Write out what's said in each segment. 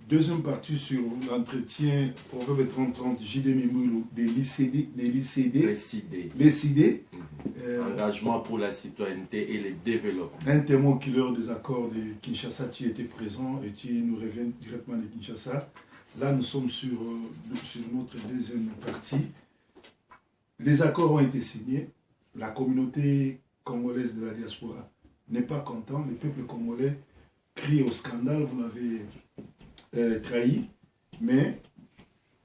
Deuxième partie sur l'entretien Proverbe 30-30 J.D. Mimulu des LICD. Engagement pour la citoyenneté et le développement. Un témoin killer des accords de Kinshasa, tu étais présent et tu nous reviens directement de Kinshasa. Là, nous sommes sur notre deuxième partie. Les accords ont été signés. La communauté congolaise de la diaspora n'est pas contente. Le peuple congolais crie au scandale, vous l'avez trahi. Mais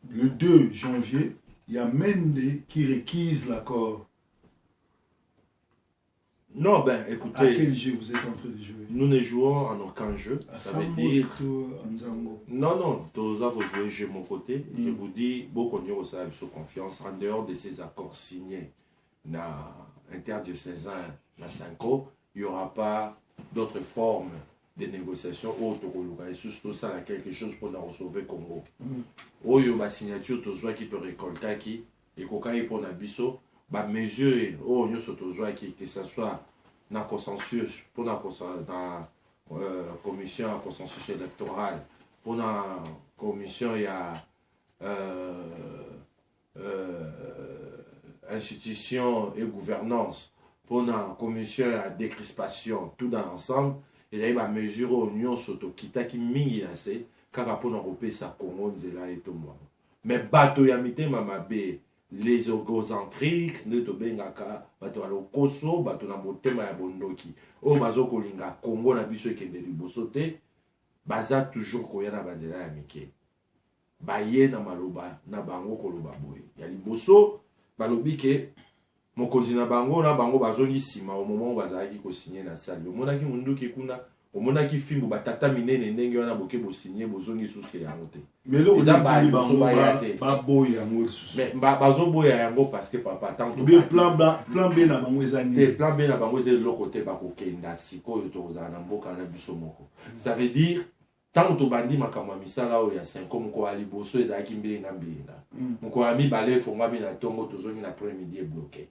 le 2 janvier, il y a Mende qui réquise l'accord. Non, ben écoutez. À quel jeu vous êtes en train de jouer? Nous ne jouons en aucun jeu. Ça veut dire. Non, tous vous jouez de mon côté. Je vous dis, beaucoup de gens ont confiance. En dehors de ces accords signés, interdiocésain, na Sanko, il n'y aura pas d'autres formes de négociations autres. Et surtout ça, quelque chose pour nous sauver le Congo. Il y a une signature qui peut récolter qui et pour la biso. Bah mesure que ce soit dans le consensus pour la commission à consensus électoral pour la commission il y a institution et gouvernance pour la commission à décrispation tout dans l'ensemble et là il va mesurer union soto kita qui mingi assez car pour l'Europe ça Congo nzela et tout moi mais bateau yamite mamabe les égocentriques ne tobengaka bato alokoso bato na motema ya bondoki o bazoko linga Congo na biso ekende liboso te baza toujours koya na banzela ya mike baye na maloba na bango koloba boye ya liboso balobi ke mokonzi na bango bazongi sima au moment bazalaki kosigner na salle omonaki munduki kuna omonaki fimbo batata minene ndenge wana boke bosigner bozongi suske yango te mais là on a dit ba boya yango susu mais bazo boya yango parce que papa tant que plan B na bango ezani te plan B na bango ezali lokote bakokenda sikoyo tozala na mboka na biso moko ça veut dire tant to bandi makamwa misala oyo ya 5 moko ali boso ezalaki mbilinga moko ami bale fongami na tongo tozongi na premier midi bloqué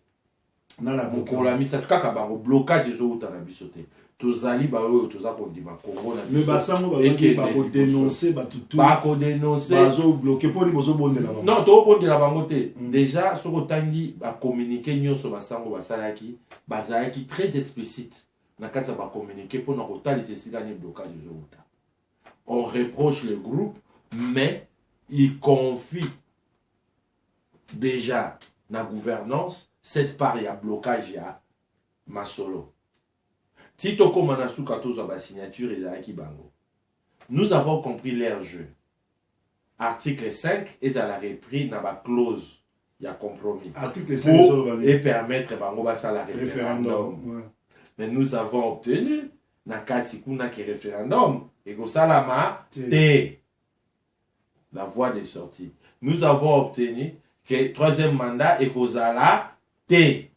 na moko la misa kaka bango blocage ezouta na biso te tozali ba oyo toza kondima Congo na biso mais basango ba ko dénoncer ba ko dénoncer bazo bloquer pour ni bozo bondela bango non to bondela bango te déjà soko tangi ba communiquer nyonso basango basalaki bazalaki très explicite na kati ba communiquer pour na kotalisa esika ni blocage ezouta. On reproche le groupe mais il confie déjà na gouvernance cette part ya blocage ya masolo. Tito Komanasu Katozo ba signature ezalaki bango. Nous avons compris leur jeu. Article 5 ezala repris na ba clause ya compromis. Article 5 et permettre bango ba sala référendum. Ouais. Mais nous avons obtenu na kati kuna ke référendum et go salama te la voie de sortie. Nous avons obtenu que troisième mandat et kozala te.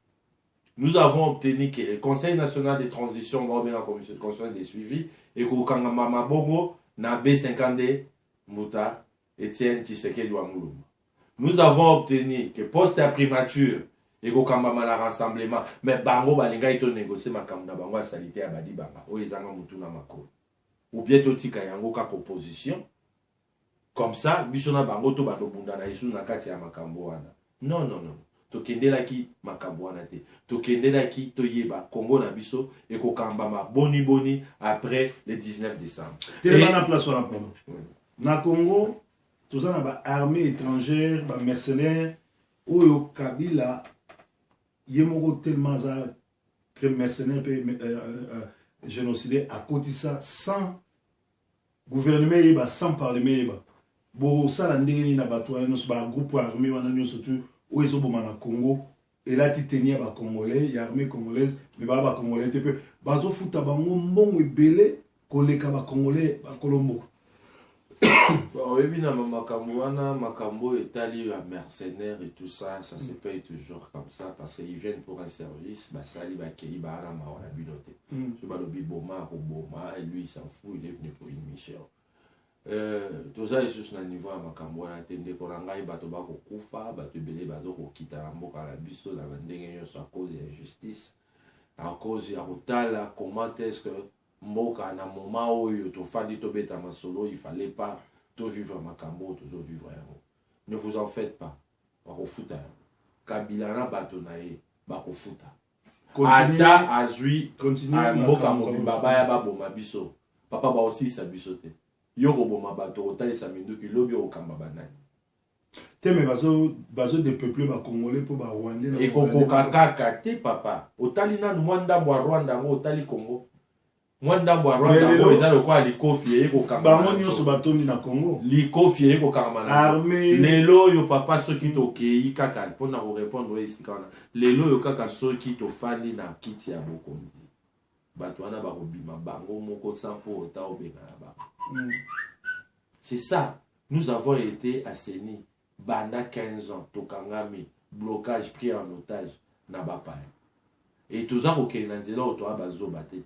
Nous avons obtenu que le Conseil national de transition va bien la commission de conseil de suivi et que Kangama Mabongo na B50 Mouta Etienne Tshisekedi Wamuluma. Nous avons obtenu que poste à primature et que Kangama la rassemblement mais bango balinga ito négocier makamna bango salité ya badi banga o ezanga mutu na makolo. Ou bien totika yango ka opposition. Comme ça bisona bango to bato bunda na isu na kati ya makambo wana. Non. Tokendelaki makambo wana te tokendelaki toyeba Congo na biso et kokambama boni après le 19 décembre tellement na place wana pardon na Congo toza na ba armée étrangère ba mercenaires oyo Kabila yemoko tellement za que mercenaires pe génocidé à côté ça sans gouvernement yeba sans parlement yeba bo sala ndenge na bato wana so ba groupe armé wana nyonso tu où ils ont au Congo et là tu tenais ba congolais y armée congolaise mais ba congolais te peu bazo futa bango mbongo ebele koleka ba congolais ba Colombo bon évidemment makambo etali ya mercenaires et tout ça se paye toujours comme ça parce qu'ils viennent pour un service ba sali ba kei ba na ma wana binote je ba lobi boma et lui il s'en fout il est venu pour une mission. Tout ça est juste na niveau ya makambo wana te ndeko na ngai bato bakokufa bato ebele bazokokita na mboka na biso na bandenge nyonso à cause ya justice à cause ya kotala comment est-ce que mboka na moment oyo tofandi tobeta masolo il fallait pas to vivre makambo to vivre yango. Ne vous en faites pas. Bakofuta. Kabila na bato na ye bakofuta. Ata azui mboka mobimba baya baboma biso. Papa ba aussi sa biso te. Yo ko boma bato otalisa minduki lobi okamba banani. Teme bazo de peuple ba congolais pour ba rwandais na. Et kokoka kaka te papa. Otali na Rwanda mwa Rwanda ngo otali Congo. Mwanda mwa Rwanda ngo ezalo kwa likofi ye ko kamba. Ba monyo so batondi na Congo. Likofi ye ko kamba na. Armée. Lelo yo papa soki to kei kaka pona ko répondre ici kana. Lelo yo kaka soki to fandi na kiti ya bokonzi. Bato wana ba robima bango moko sampo ota obeka ba. C'est ça. Nous avons été assainis. Banda 15 ans, Tokangami, blocage pris en otage, Nabapa. Et tout ça, ok, Nanzela, Otoa, Bazo, Bate.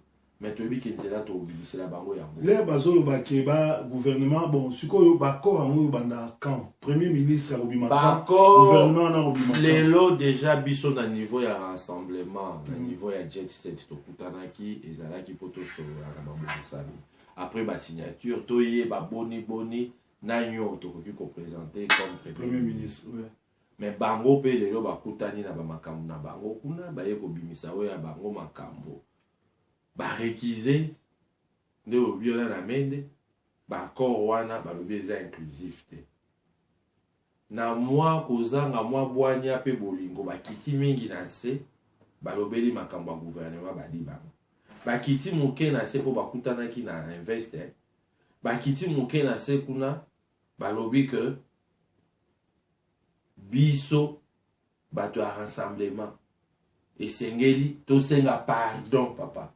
Mais tu as vu qu'il y a la bango yango. Les Bazo, le gouvernement, bon, ce qu'on a encore en Banda, quand Premier ministre a Robimaka, gouvernement a Robimaka. Les lots déjà, biso na niveau ya rassemblement, na niveau ya jet set, Tokutanaki, et Zalaki Poto Solo, après ma signature, Toye, Boni. Nanyo tokoki ko présenter comme premier ministre, ouais. Mais bango pe lelo bakutani na ba makambo na bango kuna ba yeko bimisa we ya bango makambo ba réquiser de obiola na mende ba corps wana ba lobeza inclusif te na moi kozanga moi bwanya pe bolingo ba kiti mingi na se ba lobeli makambo ya gouvernement ba di bango ba kiti moke na se po bakutana ki na investor ba kiti moke na se kuna balobi que biso bato à rassemblement et sengeli to senga pardon papa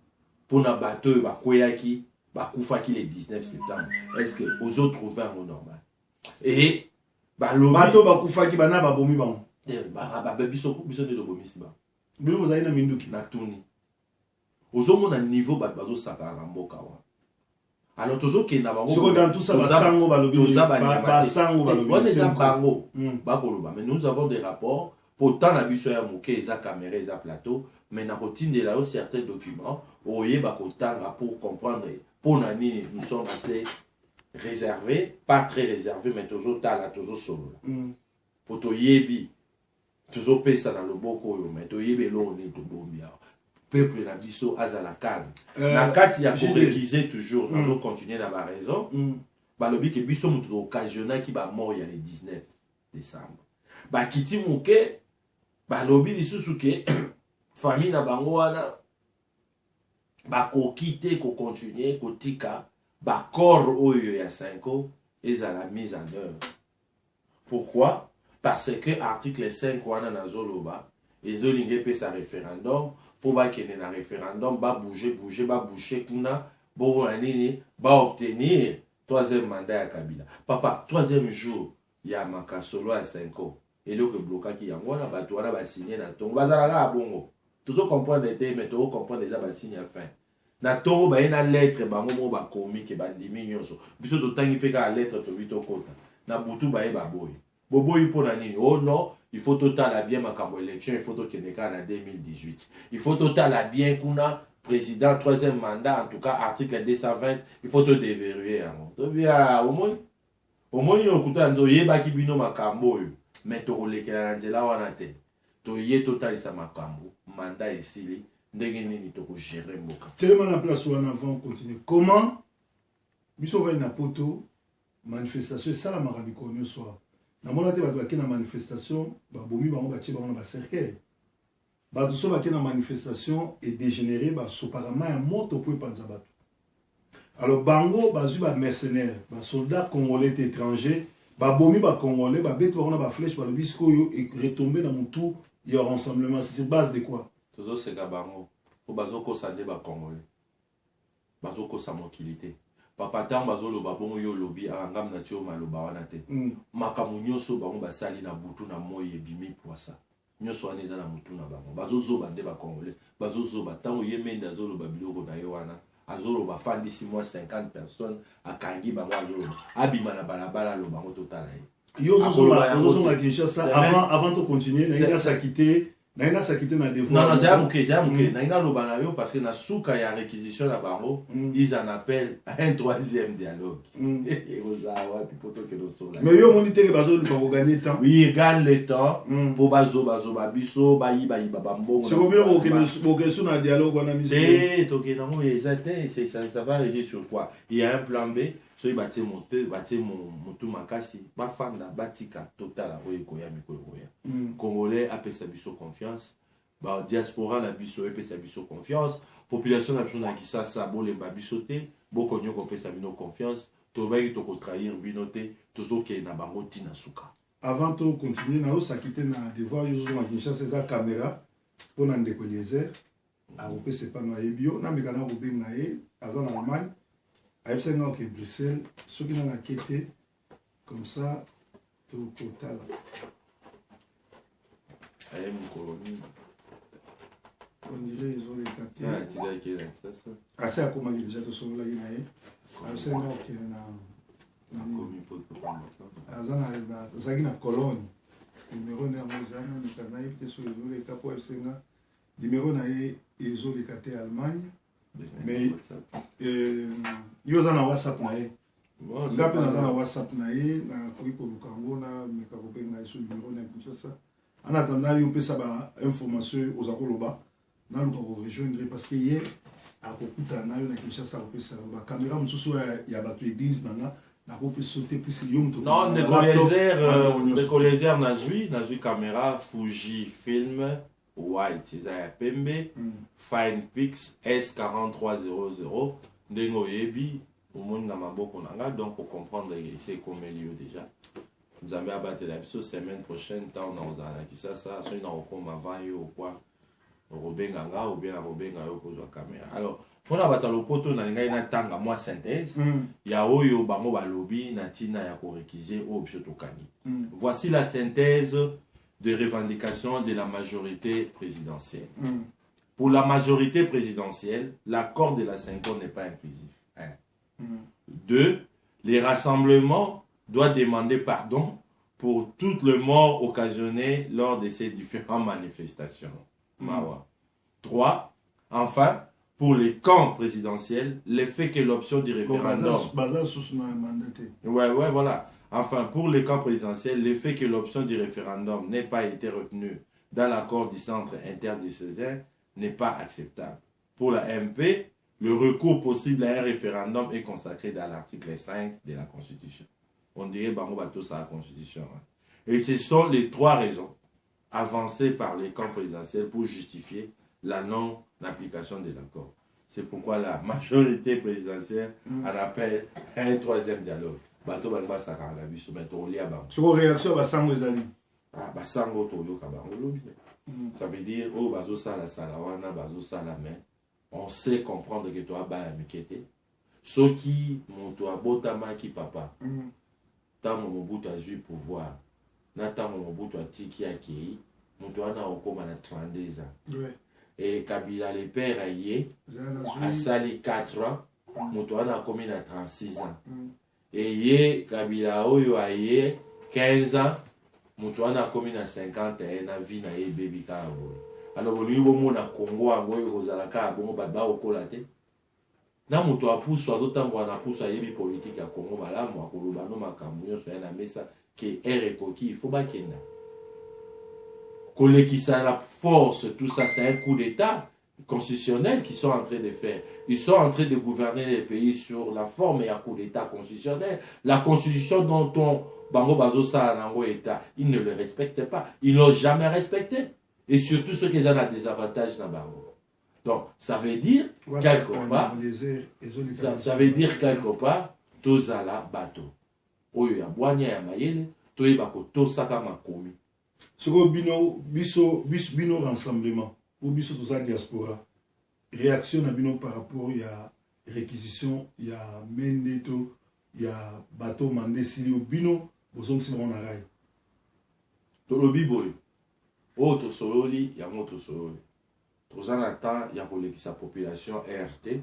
pour na bato bakoyaki bakufaki le 19 septembre. Est-ce que aux autres trouver un normal et balobi bato bakufaki bana babomi bango biso de bomisi ba bino bozali na minduki na tuni ozomona niveau bato saka na mboka wa. Alors toujours qu'il n'a pas dans tout ça basango balobi basango balobi bakoloba mais nous avons des rapports pourtant na biso ya moké eza caméra eza plateau mais na rotine là certains documents oye bakotanga pour comprendre pour nani nous sommes assez réservés pas très réservés mais toujours tala toujours solo pour to yebi toujours pesa na loboko yo mais to yebe lo ni to bombia peuple na biso azala calme na kati ya pour réviser toujours nous continuer na ba raison balobi ke biso mutu occasionnel qui ba mort ya le 19 décembre ba kiti muke balobi lisusu ke famille na bango wana ba ko quitter ko continuer ko tika ba corps oyo ya 5 ans ezala mise en œuvre. Pourquoi? Parce que article 5 wana na zoloba ezolinge pe sa référendum pour qu'il y ait un référendum, va bouger, kuna, bon, va obtenir troisième mandat à Kabila. Papa, troisième jour, il y a Maka Solo à 5 ans. Et là, le blocage qui y a, on va signer dans ton. On va bongo. Tout ça comprendre les thèmes, mais tout comprendre déjà, va signer à fin. Na ton, bah, une lettre, bah, mon bah, comique, bah, diminution. Plutôt de temps, il peut la lettre, tu vite au côté. Na boutou, bah, bah, boy. Bobo, il peut la nini. Oh non. Il faut total à bien ma élection, il faut qu'il y ait en 2018. Il faut total à bien qu'on a président, troisième mandat, en tout cas, article 220, il faut te déverrouiller. Au moins, il y a un coup de bino makambo, mais tu roules la nzela wana te. Tu y total sa makambo, mandat ici, ndengeni to gérer mboka. Tellement la place où on avant continue. Comment biso va na poto manifestation ça la marabiko nyo soir. Na mona te bato bakena manifestation babomi bango batie bango na ba cercueil bato so bakena manifestation et dégénéré ba soparama ya moto po panza bato. Alors bango bazui ba mercenaires ba soldats congolais étrangers babomi ba congolais ba beto bango na ba flèche ba lobisco yo et retomber dans mon tout il y a rassemblement c'est base de quoi toujours c'est bango po bazoko sande ba congolais bazoko sa mokilité. Papa tant bazolo babongo yo lobi arangam na tio maloba wana te makamu nyoso bango basali na butu na moye bimi poisa nyoso wana eza na mutu na bango bazozo bande ba congolais bazozo batango yemenda azolo babiloko na yo wana azolo bafandi 6 mois 50 personnes akangi bango azolo abima na balabala lo bango totala yo zozo na Kinshasa avant de continuer na asa quitter naina sakité na devoir non c'est un bouquet naina lobanayo parce que na souka ya réquisition na bango ils en appellent à un troisième dialogue et aux awa pipoto que nous sommes là mais yo moni teke bazo ko gagner temps oui ils gagnent le temps pour bazo biso bayi bambongo c'est combien pour question na dialogue on a mis c'est OK non ça va régir sur quoi il y a un plan B so il bâti monter bâti mon makasi ba fanda batika total oyo ko ya mikolo ya congolais apesa biso confiance ba diaspora na biso apesa biso confiance population na biso na Kisasa bolemba biso te bokonyo ko pesa bino confiance to bayi to ko trahir bino te tozoke na bango tina suka avant de continuer na osakité na devoir yo zo na Kinshasa za caméra pour na ndeko Eliezer a opesa pa no yebio na mekana ko benga ye azana na Allemagne a fsenga au Bruxelles ce qui n'a quitté comme ça tout total ay mon colonie on dirait ils ont les quartiers ah tu dis que ça assez à comment il déjà de son là gina ye a fsenga au na komi poto azana na zagina Cologne numéro na mozana mikana yete sur les capo fsenga numéro na ye ezo les quartiers Allemagne mais yo za na WhatsApp na ye ngapi na za na WhatsApp na ye na koiko lukango na meka ko benga sur numéro na Kinshasa en attendant yo pesa ba information aux akoloba na luka ko rejoindre parce que hier a kokuta na yo na Kinshasa ko pesa ba caméra mususu ya bato église nanga na ko pesa sauter plus yo mto non de colézer nazui caméra Fuji film white c'est ça pembe fine pix S4300 ndengo yebi au monde na maboko nanga donc pour comprendre c'est comme lieu déjà nous avons abattu la semaine prochaine tant on a qui ça so ina okoma avant yo quoi robenganga ou bien robenga yo pour caméra alors pour la battre le poto na ngai na tanga moi synthèse ya oyo bango balobi na tina ya ko réquiser au biotokani voici la synthèse de revendication de la majorité présidentielle. Pour la majorité présidentielle, l'accord de la 5 ans n'est pas inclusif. 2. Les rassemblements doivent demander pardon pour toutes les morts occasionnées lors de ces différentes manifestations. 3. Enfin, pour les camps présidentiels, le fait que l'option du référendum... Ouais, voilà. Enfin, pour les camps présidentiels, le fait que l'option du référendum n'ait pas été retenue dans l'accord du centre interdiocésain n'est pas acceptable. Pour la MP, le recours possible à un référendum est consacré dans l'article 5 de la Constitution. On dirait Bango Bato ça la Constitution. Et ce sont les 3 raisons avancées par les camps présidentiels pour justifier la non-application de l'accord. C'est pourquoi la majorité présidentielle en appelle un 3e dialogue. Bato bangba sakanga biso mais to lia ba soko réaction ba sango ezali ba sango to yoka ba lobi ça veut dire oh bazo sala wana bazo sala mais on sait comprendre que toi ba mikete soki moto abotama ki papa tango mobutu azui pouvoir na tango mobutu atiki akei moto wana okoma na 32 ans et Kabila le père aye asali 4 ans moto wana akomi na 36 ans et ye Kabila oyo aye 15 ans moto wana akomi na 51 na vie na ye baby ka alors bolingi bomona Congo ango ekozalaka bongo baba okola te na moto apusu azotambola na pusu ayebi politique ya Congo malamu akoloba no makambo nyonso ya na mesa ke ere ekoki il faut bakenda kolekisa la force tout ça c'est un coup d'état constitutionnels qu'ils sont en train de faire. Ils sont en train de gouverner les pays sur la forme et à coup d'état constitutionnel. La constitution dont on Bango Bazo Salango État, ils ne le respectent pas. Ils l'ont jamais respecté. Et surtout ceux qui ont des avantages dans Bango. Donc, ça veut dire, quelque part, ça veut dire quelque part, Tozala Bato. Oyo ya Bwanya ya Mayele, Toyebako Tosaka Makomi. Soko bino rassemblement. Ou biso tout ça diaspora réaction à bino par rapport il y a réquisition il y a mendeto il y a bateau mandé sili bino bozong si on araille to lobi boy o to sololi ya moto sololi tozana ta ya kolekisa population RT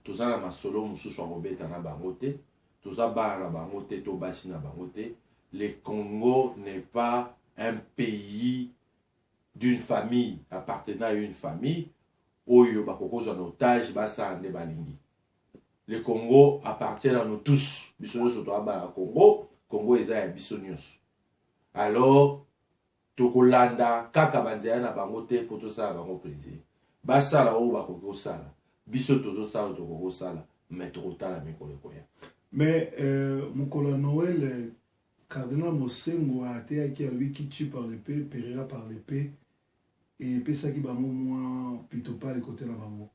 tozana masolo mususu robeta na bangote tozaba na bangote to basi na bangote le Congo n'est pas un pays d'une famille, appartenant à une famille, oyo bakoko en otage, basa ande balingi. Le Congo appartient à nous tous. Biso surtout à Congo, Congo est à Bissonius. Alors, tokolanda kaka banzela na bango te pour tout ça bango plaisir. Basa la o bakoko sala. Biso toto sala tokoko sala, mais tokotala mikolo koya. Mais Moukola Noël, Cardinal Mosengo a été qui a lui qui tue par l'épée, périra par l'épée, et pesa qui bango moi plutôt pas les côtés là bango.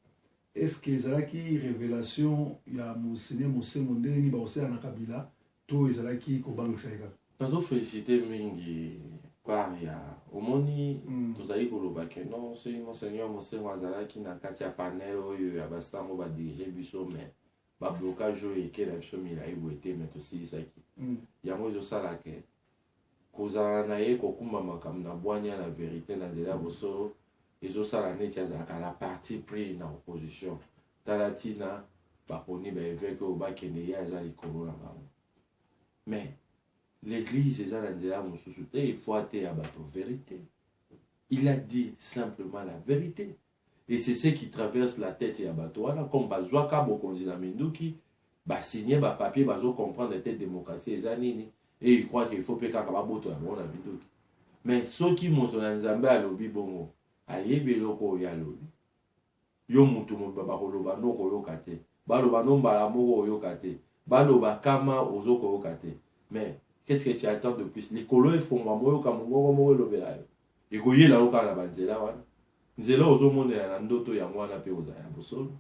Est-ce que ezalaki révélation ya Monseigneur Mosengo ndenge ni ba osala na Kabila to ezalaki ko bangisa eka? Nazo féliciter mingi par ya omoni tozali koloba ke non c'est Monseigneur Mosengo azalaki na kati ya panel oyo ya bastango ba diriger biso mais ba blocage oyo ekela biso milai boete mais tosilisaki yango ezosala ke kozala na ye kokumba makambo na bwanya na vérité na nzela ya bosolo ezosala neti azalaka la parti pris na opposition tala ntina baponi baeveke oyo bakende ye aza likolo na bango mais l'église eza na nzela mosusu te il faut ateya bato vérité. Il a dit simplement la vérité. Et c'est ce qui traverse la tête ya bato wana comme bazwaka bokonzi na minduki basigné bapapier bazo comprendre ete démocratie eza nini et il croit qu'il faut pe kaka baboto ya bango na minduki. Mais soki moto na nzambe alobi bongo ayebi eloko oyo alobi yo mutu bakoloba ndoko oyoka te baloba nombala moko oyoka te baloba kama ozokoyoka te. Mais qu'est-ce que tu attends de plus? Likolo efongwa moyoka mongoko moko elobela yo ekoyela yo kaka na banzela wana nzela ozomonela na ndoto yango wana mpe ozala ya bosolo.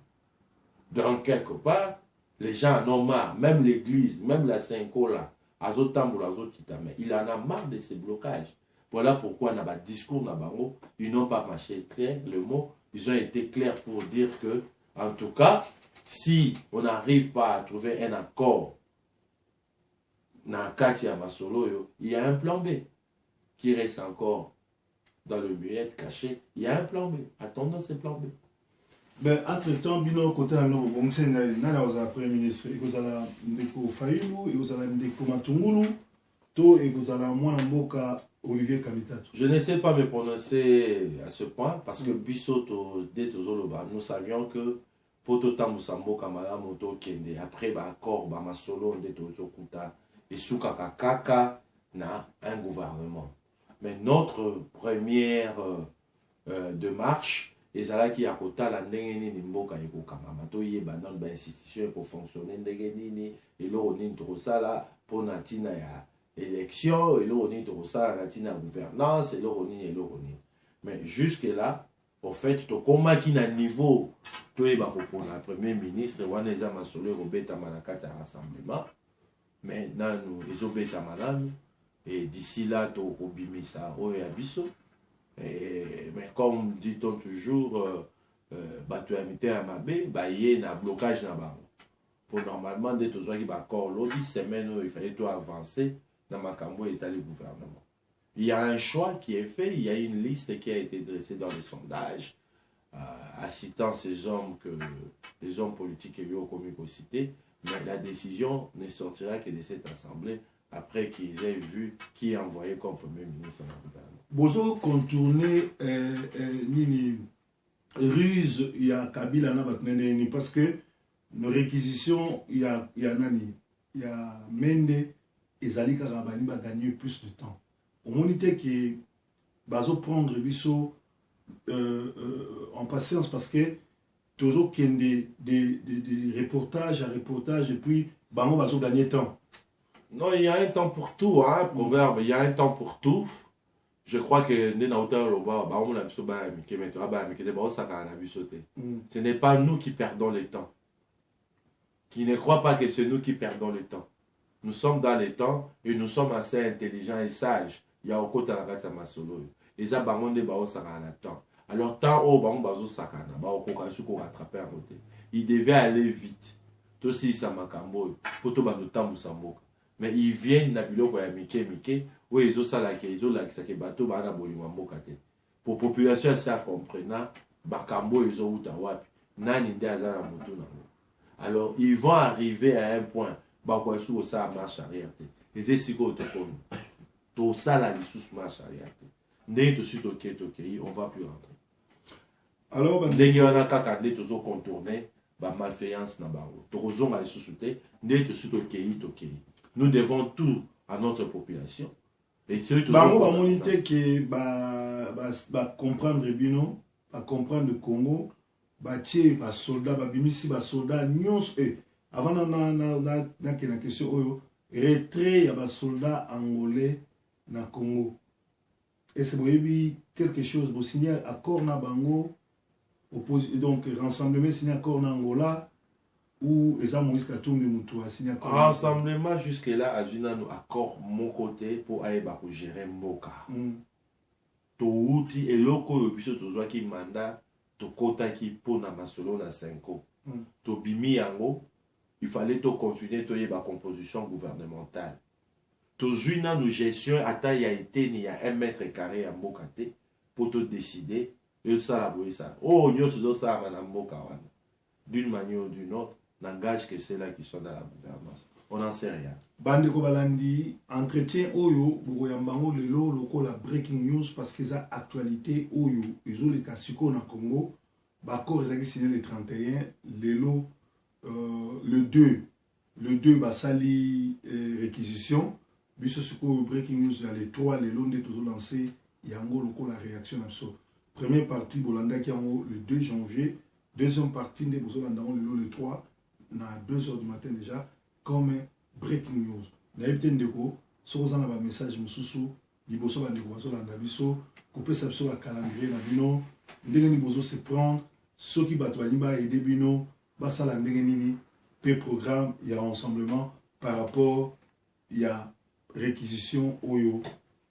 Donc quelque part les gens en ont marre, même l'église, même la Saint-Cola azotambola azokita, mais il en a marre de ces blocages. Voilà pourquoi dans le discours Nabango, ils n'ont pas marché clair le mot. Ils ont été clairs pour dire que, en tout cas, si on n'arrive pas à trouver un accord dans Katia Masolo, il y a un plan B qui reste encore dans le muet caché. Il y a un plan B. Attendons ce plan B. Ben, entre-temps, bino côté de nous, bon, c'est un premier ministre, et vous allez ndeko Fayulu, et vous allez ndeko Matungulu, to et vous allez moi mboka Olivier Kamitato. Je ne sais pas me prononcer à ce point parce que Bissoto de Tozoloba, nous savions que Poto Tamusambo Kamala Moto Kende, après accord, Masolo de Tozokuta, et Soukaka Kaka na un gouvernement. Mais notre première démarche, ezalaki ya kotala ndenge nini mboka ekokamama toyeba nano bainstitution ekofonctionne ndenge nini eloko nini tokosala mpona ntina ya élection eloko nini tokosala na ntina ya gouvernance eloko nini. Mais jusque là au fait tokomaki na niveau toyeba kopona premier ministre wana eza masolo ekobetama na kati ya rassemblement mais nanu ezobetama nanu et d'ici là tokobimisa oyo ya biso. Mais comme dit-on toujours, bateau amité à Mabé, il y a un blocage dans le pour normalement, dès que tu as encore l'autre semaine, il fallait tout avancer dans ma cambo et le gouvernement. Il y a un choix qui est fait, il y a une liste qui a été dressée dans les sondages, citant ces hommes que les hommes politiques et biocomiques ont cités, mais la décision ne sortira que de cette assemblée après qu'ils aient vu qui est envoyé comme premier ministre dans le gouvernement. Bozo contourner nini ruse il y a Kabila na batnene parce que nos réquisitions il y a nani il y a Mende et Zali Karabani va gagner plus de temps. Au monité qui bazo prendre biso en patience parce que toujours qu'il y a des reportages à reportage et puis bango bazo gagner temps. Non, il y a un temps pour tout, hein, proverbe, il y a un temps pour tout. Je crois que ce n'est pas nous qui perdons le temps. Qui ne croit pas que c'est nous qui perdons le temps. Nous sommes dans le temps et nous sommes assez intelligents et sages. Il y a au la gata masolo. Les abangonde bao sakana temps. Alors tant au bango bazo sakana, bao kokasu ko rattraper à côté. Il devait aller vite. Tout si ça makambo, poto bano tambu samboka. Mais ils viennent na biloko ya mike où ils ont salaki ils ont lakisaki bateau bana bolima mboka te. Pour population ça comprena bakambo ils ont uta wapi nani nde azala moto nango. Alors ils vont arriver à un point bakwasu osa marche arrière te. Les esiko to kono. To sala lisusu marche arrière te. ndenge tosi tokei on va plus rentrer. Alors ndenge wana kaka nde tozocontourne bamalveillance na bango tokozonga lisusu te ndenge tosi tokei. Nous devons tout à notre population. Bango bamoni te ke comprendre bino, ba comprendre le Congo, batie ba soldat babimisi ba soldat nyonso avant na question oyo retrait ya ba soldat angolais na Congo. Et c'est quelque chose pour signer accord na bango donc rassemblement signé accord na Angola ou Eza Moïse Katumbi Moutou a signé accord. Rassemblement jusque là a vu un accord mon côté pour aller pour gérer Mboka. To outi et loko yobiso to zwa ki mandat to kota ki po na masolo na 5 ans. To bimi yango il fallait to continuer to yeba composition gouvernementale. To juina nous gestion ata ya été ni ya 1 mètre carré à Mboka te pour te décider et ça la boye ça. Oh nyoso do ça na Mboka wana. D'une manière ou d'une autre, n'engage que ceux-là qui sont dans la gouvernance. On n'en sait rien. Bande Kobalandi, entretien Oyo, Bogoyambango, Lelo, Loko, la breaking news, parce qu'ils ont actualité Oyo, ils ont les Kasiko na Congo, Bako, ils ont signé le 31, Lelo, le 2, Basali, réquisition, Bissosiko, breaking news, il y a les 3, Lelo, on est toujours lancé, Yango, Loko, la réaction, première partie, Bolanda, qui est le 2 janvier, deuxième partie, de Bolanda, le 3, à 2 h du matin déjà, comme breaking news. Na yebite ndeko so kozanga ba message mususu liboso ba ndeko bazo landa biso kopesa biso ba calendrier na bino ndenge ni bozo se prendre soki bato bani ba aider bino basala ndenge nini pe programme ya rassemblement par rapport ya réquisition oyo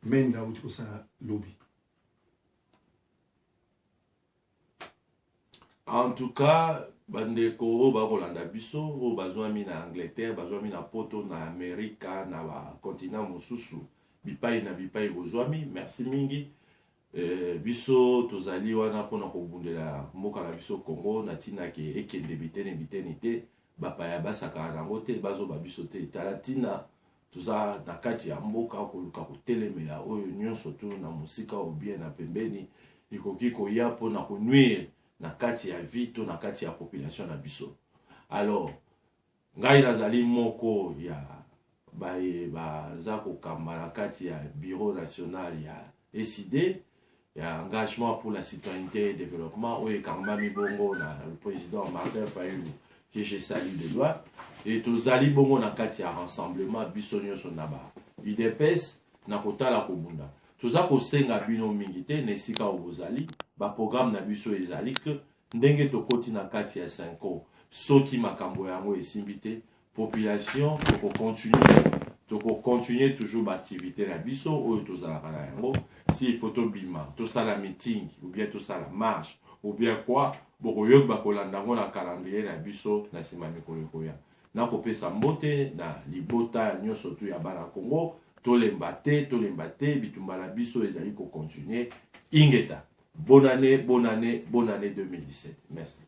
menda uti ko sala lobby. En tout cas bandeko bakolanda biso o bazwami na Angleterre bazwami na poto na Amerika na ba continent mosusu bipai na bipai bozwami merci mingi biso tozali wana pona kobundela mboka na biso Congo na tina ke ekende bitene te bapaya basaka nango te bazo ba biso te talatina toza na kati ya mboka koluka kotelemela oyo nyonso tu na musika ou bien na pembeni ikoki koya pona konuire na kati ya vie to na kati ya population na biso. Alors ngai nazali moko ya baza kokamba na kati ya bureau national ya SID ya engagement pour la citoyenneté et développement oyo ekambami bongo na le président Martin Fayulu que je salue de loin et tozali bongo na kati ya rassemblement biso nyonso na ba UDPS na kotala kobunda toza kosenga bino mingi te na esika obozali ba programme na biso ezali ke ndenge tokoti na kati ya 5 ans soki makambo yango esimbi te population toko continuer toujours ba activité na biso oyo tozalaka na yango si il faut tobima tosala meeting ou bien tosala marche ou bien quoi bokoyoka bakolanda ngo na calendrier na biso na sima mikolo koya na kopesa mbote na libota nyonso tu ya bana Congo tolemba te bitumba na biso ezali ko continuer ingeta. Bonne année 2017. Merci.